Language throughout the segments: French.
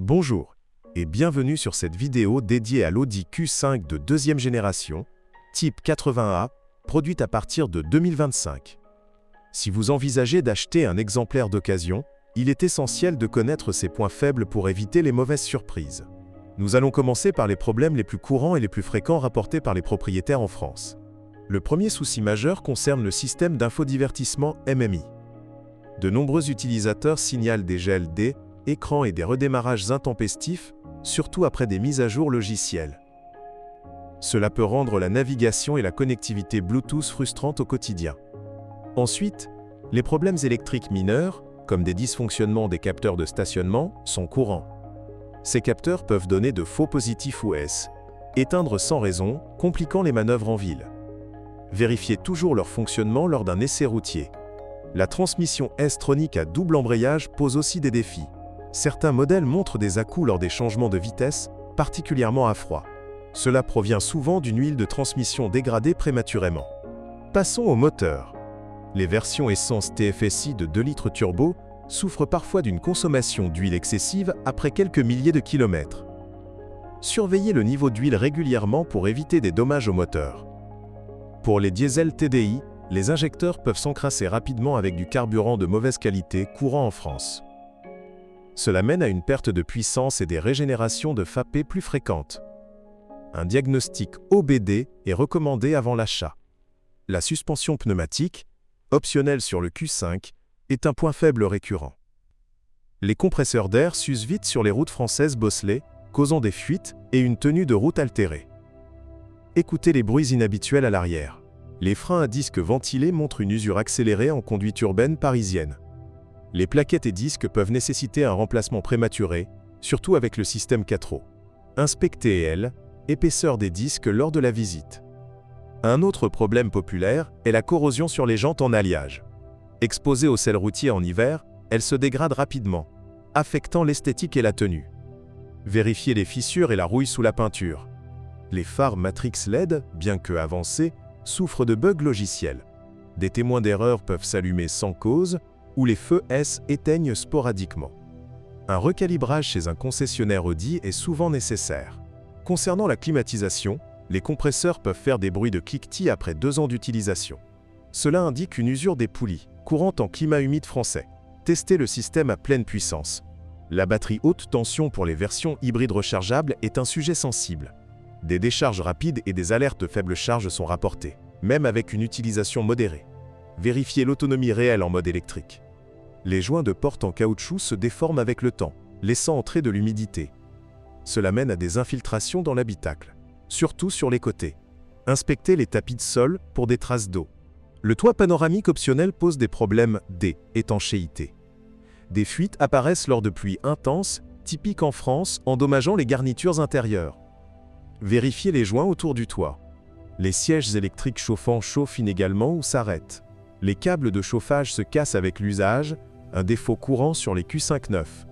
Bonjour et bienvenue sur cette vidéo dédiée à l'Audi Q5 de deuxième génération, type 80A, produite à partir de 2025. Si vous envisagez d'acheter un exemplaire d'occasion, il est essentiel de connaître ses points faibles pour éviter les mauvaises surprises. Nous allons commencer par les problèmes les plus courants et les plus fréquents rapportés par les propriétaires en France. Le premier souci majeur concerne le système d'infodivertissement MMI. De nombreux utilisateurs signalent des gels D, écran et des redémarrages intempestifs, surtout après des mises à jour logicielles. Cela peut rendre la navigation et la connectivité Bluetooth frustrantes au quotidien. Ensuite, les problèmes électriques mineurs, comme des dysfonctionnements des capteurs de stationnement, sont courants. Ces capteurs peuvent donner de faux positifs ou S, éteindre sans raison, compliquant les manœuvres en ville. Vérifiez toujours leur fonctionnement lors d'un essai routier. La transmission S-tronique à double embrayage pose aussi des défis. Certains modèles montrent des à-coups lors des changements de vitesse, particulièrement à froid. Cela provient souvent d'une huile de transmission dégradée prématurément. Passons au moteur. Les versions essence TFSI de 2 litres turbo souffrent parfois d'une consommation d'huile excessive après quelques milliers de kilomètres. Surveillez le niveau d'huile régulièrement pour éviter des dommages au moteur. Pour les diesels TDI, les injecteurs peuvent s'encrasser rapidement avec du carburant de mauvaise qualité courant en France. Cela mène à une perte de puissance et des régénérations de FAP plus fréquentes. Un diagnostic OBD est recommandé avant l'achat. La suspension pneumatique, optionnelle sur le Q5, est un point faible récurrent. Les compresseurs d'air s'usent vite sur les routes françaises bosselées, causant des fuites et une tenue de route altérée. Écoutez les bruits inhabituels à l'arrière. Les freins à disque ventilés montrent une usure accélérée en conduite urbaine parisienne. Les plaquettes et disques peuvent nécessiter un remplacement prématuré, surtout avec le système 4O. Inspectez épaisseur des disques lors de la visite. Un autre problème populaire est la corrosion sur les jantes en alliage. Exposées au sel routier en hiver, elles se dégradent rapidement, affectant l'esthétique et la tenue. Vérifiez les fissures et la rouille sous la peinture. Les phares Matrix LED, bien que avancés, souffrent de bugs logiciels. Des témoins d'erreur peuvent s'allumer sans cause, ou les feux S éteignent sporadiquement. Un recalibrage chez un concessionnaire Audi est souvent nécessaire. Concernant la climatisation, les compresseurs peuvent faire des bruits de cliquetis après 2 ans d'utilisation. Cela indique une usure des poulies, courante en climat humide français. Testez le système à pleine puissance. La batterie haute tension pour les versions hybrides rechargeables est un sujet sensible. Des décharges rapides et des alertes de faible charge sont rapportées, même avec une utilisation modérée. Vérifiez l'autonomie réelle en mode électrique. Les joints de porte en caoutchouc se déforment avec le temps, laissant entrer de l'humidité. Cela mène à des infiltrations dans l'habitacle, surtout sur les côtés. Inspectez les tapis de sol pour des traces d'eau. Le toit panoramique optionnel pose des problèmes d'étanchéité. Des fuites apparaissent lors de pluies intenses, typiques en France, endommageant les garnitures intérieures. Vérifiez les joints autour du toit. Les sièges électriques chauffants chauffent inégalement ou s'arrêtent. Les câbles de chauffage se cassent avec l'usage, un défaut courant sur les Q5 neufs.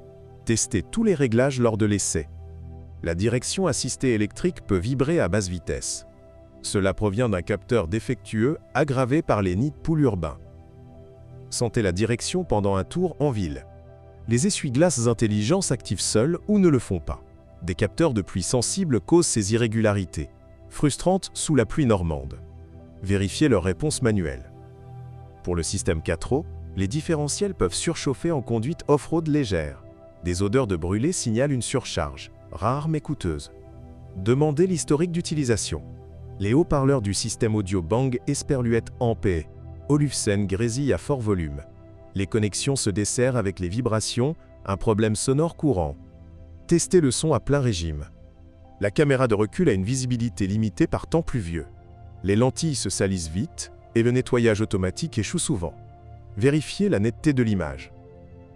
Testez tous les réglages lors de l'essai. La direction assistée électrique peut vibrer à basse vitesse. Cela provient d'un capteur défectueux aggravé par les nids de poules urbains. Sentez la direction pendant un tour en ville. Les essuie-glaces intelligents s'activent seuls ou ne le font pas. Des capteurs de pluie sensibles causent ces irrégularités, frustrantes sous la pluie normande. Vérifiez leur réponse manuelle. Pour le système 4O, les différentiels peuvent surchauffer en conduite off-road légère. Des odeurs de brûlé signalent une surcharge, rare mais coûteuse. Demandez l'historique d'utilisation. Les haut-parleurs du système audio Bang Esperluette Ampé Olufsen grésillent à fort volume. Les connexions se desserrent avec les vibrations, un problème sonore courant. Testez le son à plein régime. La caméra de recul a une visibilité limitée par temps pluvieux. Les lentilles se salissent vite et le nettoyage automatique échoue souvent. Vérifiez la netteté de l'image.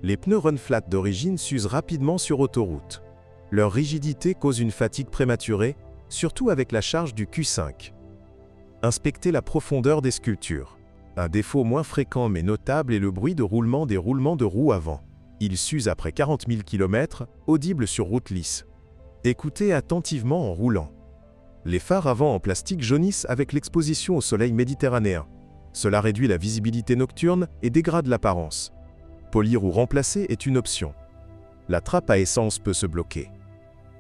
Les pneus Run Flat d'origine s'usent rapidement sur autoroute. Leur rigidité cause une fatigue prématurée, surtout avec la charge du Q5. Inspectez la profondeur des sculptures. Un défaut moins fréquent mais notable est le bruit de roulement des roulements de roues avant. Ils s'usent après 40 000 km, audibles sur route lisse. Écoutez attentivement en roulant. Les phares avant en plastique jaunissent avec l'exposition au soleil méditerranéen. Cela réduit la visibilité nocturne et dégrade l'apparence. Polir ou remplacer est une option. la trappe à essence peut se bloquer.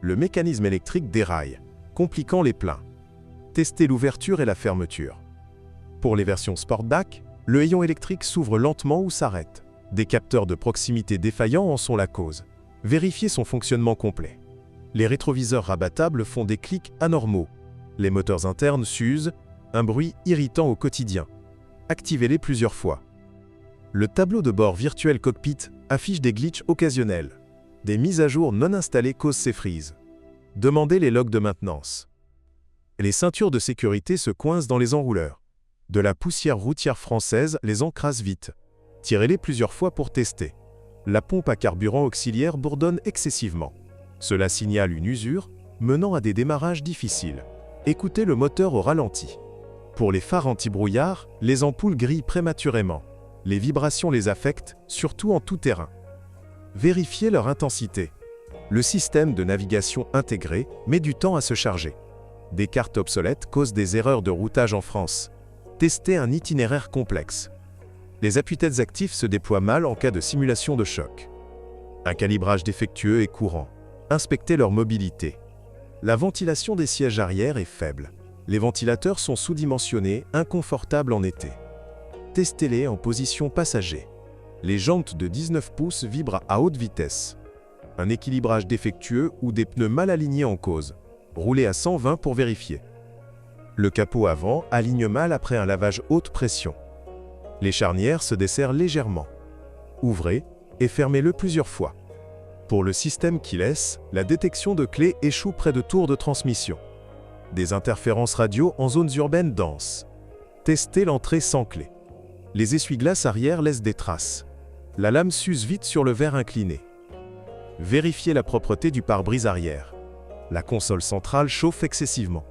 Le mécanisme électrique déraille, compliquant les pleins. Testez l'ouverture et la fermeture. Pour les versions Sportback, le hayon électrique s'ouvre lentement ou s'arrête. Des capteurs de proximité défaillants en sont la cause. Vérifiez son fonctionnement complet. Les rétroviseurs rabattables font des clics anormaux. Les moteurs internes s'usent, un bruit irritant au quotidien. Activez-les plusieurs fois. Le tableau de bord Virtual Cockpit affiche des glitches occasionnels. Des mises à jour non installées causent ces frises. Demandez les logs de maintenance. Les ceintures de sécurité se coincent dans les enrouleurs. De la poussière routière française les encrasse vite. Tirez-les plusieurs fois pour tester. La pompe à carburant auxiliaire bourdonne excessivement. Cela signale une usure, menant à des démarrages difficiles. Écoutez le moteur au ralenti. Pour les phares anti-brouillard, les ampoules grillent prématurément. Les vibrations les affectent, surtout en tout terrain. Vérifiez leur intensité. Le système de navigation intégré met du temps à se charger. Des cartes obsolètes causent des erreurs de routage en France. Testez un itinéraire complexe. Les appuis-têtes actifs se déploient mal en cas de simulation de choc. Un calibrage défectueux est courant. Inspectez leur mobilité. La ventilation des sièges arrière est faible. Les ventilateurs sont sous-dimensionnés, inconfortables en été. Testez-les en position passager. Les jantes de 19 pouces vibrent à haute vitesse. Un équilibrage défectueux ou des pneus mal alignés en cause. Roulez à 120 pour vérifier. Le capot avant aligne mal après un lavage haute pression. Les charnières se desserrent légèrement. Ouvrez et fermez-le plusieurs fois. Pour le système keyless, la détection de clés échoue près de tours de transmission. Des interférences radio en zones urbaines denses. Testez l'entrée sans clé. Les essuie-glaces arrière laissent des traces. La lame s'use vite sur le verre incliné. Vérifiez la propreté du pare-brise arrière. La console centrale chauffe excessivement.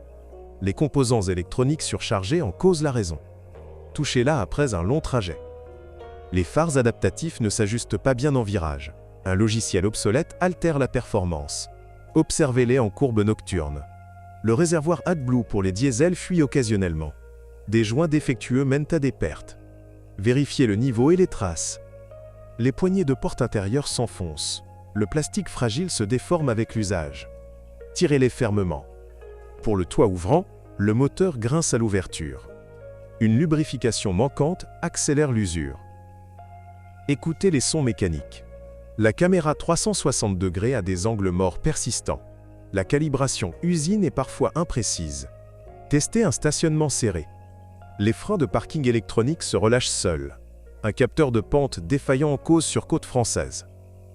Les composants électroniques surchargés en causent la raison. Touchez-la après un long trajet. Les phares adaptatifs ne s'ajustent pas bien en virage. Un logiciel obsolète altère la performance. Observez-les en courbe nocturne. Le réservoir AdBlue pour les diesels fuit occasionnellement. Des joints défectueux mènent à des pertes. Vérifiez le niveau et les traces. Les poignées de porte intérieure s'enfoncent. Le plastique fragile se déforme avec l'usage. Tirez-les fermement. Pour le toit ouvrant, le moteur grince à l'ouverture. Une lubrification manquante accélère l'usure. Écoutez les sons mécaniques. La caméra 360 degrés a des angles morts persistants. La calibration usine est parfois imprécise. Testez un stationnement serré. Les freins de parking électronique se relâchent seuls. Un capteur de pente défaillant en cause sur côte française.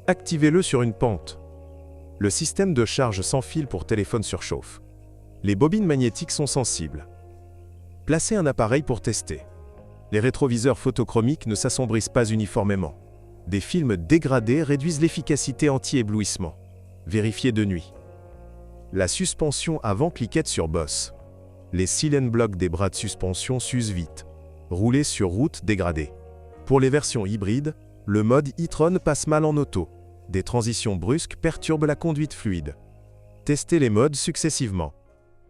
Activez-le sur une pente. Le système de charge sans fil pour téléphone surchauffe. Les bobines magnétiques sont sensibles. Placez un appareil pour tester. Les rétroviseurs photochromiques ne s'assombrissent pas uniformément. Des films dégradés réduisent l'efficacité anti-éblouissement. Vérifiez de nuit. La suspension avant cliquette sur bosse. Les silent blocks des bras de suspension s'usent vite. Roulez sur route dégradée. Pour les versions hybrides, le mode e-tron passe mal en auto. Des transitions brusques perturbent la conduite fluide. Testez les modes successivement.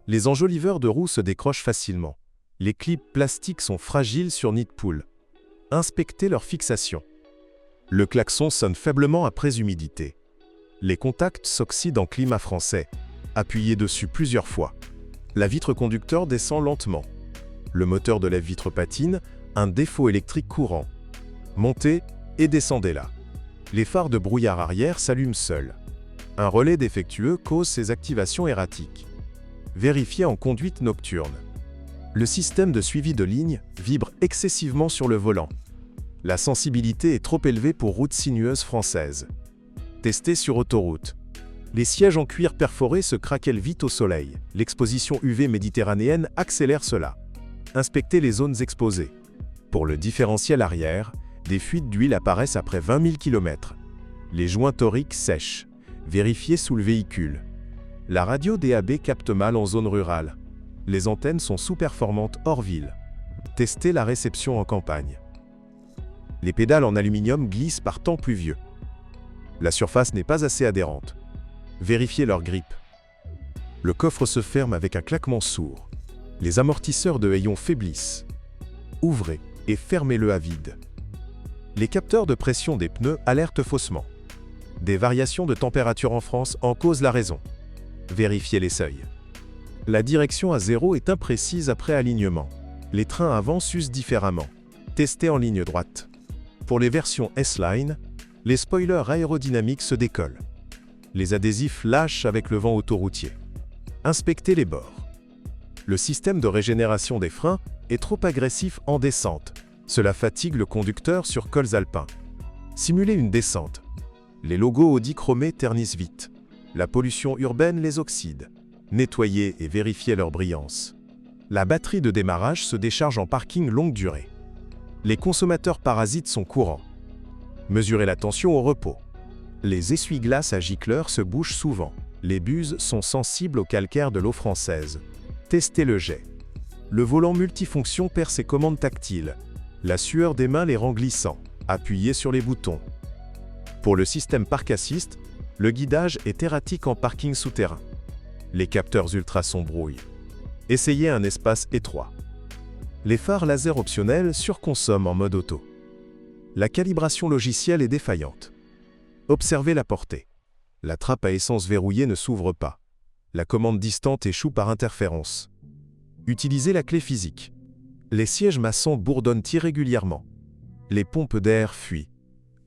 Les enjoliveurs de roues se décrochent facilement. Les clips plastiques sont fragiles sur nid de poule. Inspectez leur fixation. Le klaxon sonne faiblement après humidité. Les contacts s'oxydent en climat français. Appuyez dessus plusieurs fois. La vitre conducteur descend lentement. Le moteur de la vitre patine, un défaut électrique courant. Montez et descendez-la. Les phares de brouillard arrière s'allument seuls. Un relais défectueux cause ces activations erratiques. Vérifiez en conduite nocturne. Le système de suivi de ligne vibre excessivement sur le volant. La sensibilité est trop élevée pour routes sinueuses françaises. Testez sur autoroute. Les sièges en cuir perforé se craquellent vite au soleil. L'exposition UV méditerranéenne accélère cela. Inspectez les zones exposées. Pour le différentiel arrière, des fuites d'huile apparaissent après 20 000 km. Les joints toriques sèchent. Vérifiez sous le véhicule. La radio DAB capte mal en zone rurale. Les antennes sont sous-performantes hors ville. Testez la réception en campagne. Les pédales en aluminium glissent par temps pluvieux. La surface n'est pas assez adhérente. Vérifiez leur grippe. Le coffre se ferme avec un claquement sourd. Les amortisseurs de hayon faiblissent. Ouvrez et fermez-le à vide. Les capteurs de pression des pneus alertent faussement. Des variations de température en France en causent la raison. Vérifiez les seuils. La direction à 0 est imprécise après alignement. Les trains avant s'usent différemment. Testez en ligne droite. Pour les versions S-Line, les spoilers aérodynamiques se décollent. Les adhésifs lâchent avec le vent autoroutier. Inspectez les bords. Le système de régénération des freins est trop agressif en descente. Cela fatigue le conducteur sur cols alpins. Simulez une descente. Les logos Audi chromés ternissent vite. La pollution urbaine les oxyde. Nettoyez et vérifiez leur brillance. La batterie de démarrage se décharge en parking longue durée. Les consommateurs parasites sont courants. Mesurez la tension au repos. Les essuie-glaces à gicleurs se bouchent souvent. Les buses sont sensibles au calcaire de l'eau française. Testez le jet. Le volant multifonction perd ses commandes tactiles. La sueur des mains les rend glissants. Appuyez sur les boutons. Pour le système Park Assist, le guidage est erratique en parking souterrain. Les capteurs ultrasons brouillent. Essayez un espace étroit. Les phares laser optionnels surconsomment en mode auto. La calibration logicielle est défaillante. Observez la portée. La trappe à essence verrouillée ne s'ouvre pas. La commande distante échoue par interférence. Utilisez la clé physique. Les sièges maçons bourdonnent irrégulièrement. Les pompes d'air fuient.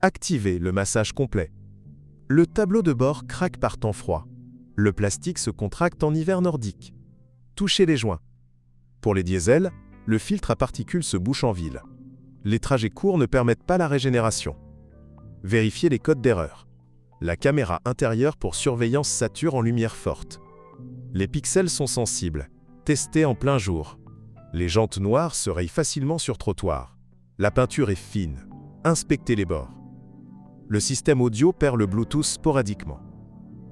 Activez le massage complet. Le tableau de bord craque par temps froid. Le plastique se contracte en hiver nordique. Touchez les joints. Pour les diesels, le filtre à particules se bouche en ville. Les trajets courts ne permettent pas la régénération. Vérifiez les codes d'erreur. La caméra intérieure pour surveillance sature en lumière forte. Les pixels sont sensibles. Testez en plein jour. Les jantes noires se rayent facilement sur trottoir. La peinture est fine. Inspectez les bords. Le système audio perd le Bluetooth sporadiquement.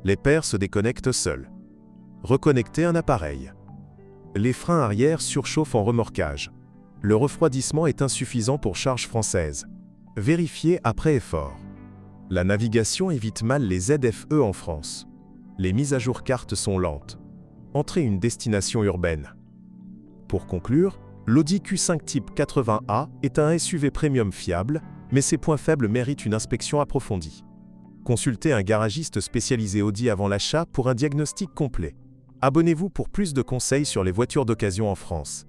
Les paires se déconnectent seuls. Reconnectez un appareil. Les freins arrière surchauffent en remorquage. Le refroidissement est insuffisant pour charge française. Vérifiez après effort. La navigation évite mal les ZFE en France. Les mises à jour cartes sont lentes. Entrez une destination urbaine. Pour conclure, l'Audi Q5 Type 80A est un SUV premium fiable, mais ses points faibles méritent une inspection approfondie. Consultez un garagiste spécialisé Audi avant l'achat pour un diagnostic complet. Abonnez-vous pour plus de conseils sur les voitures d'occasion en France.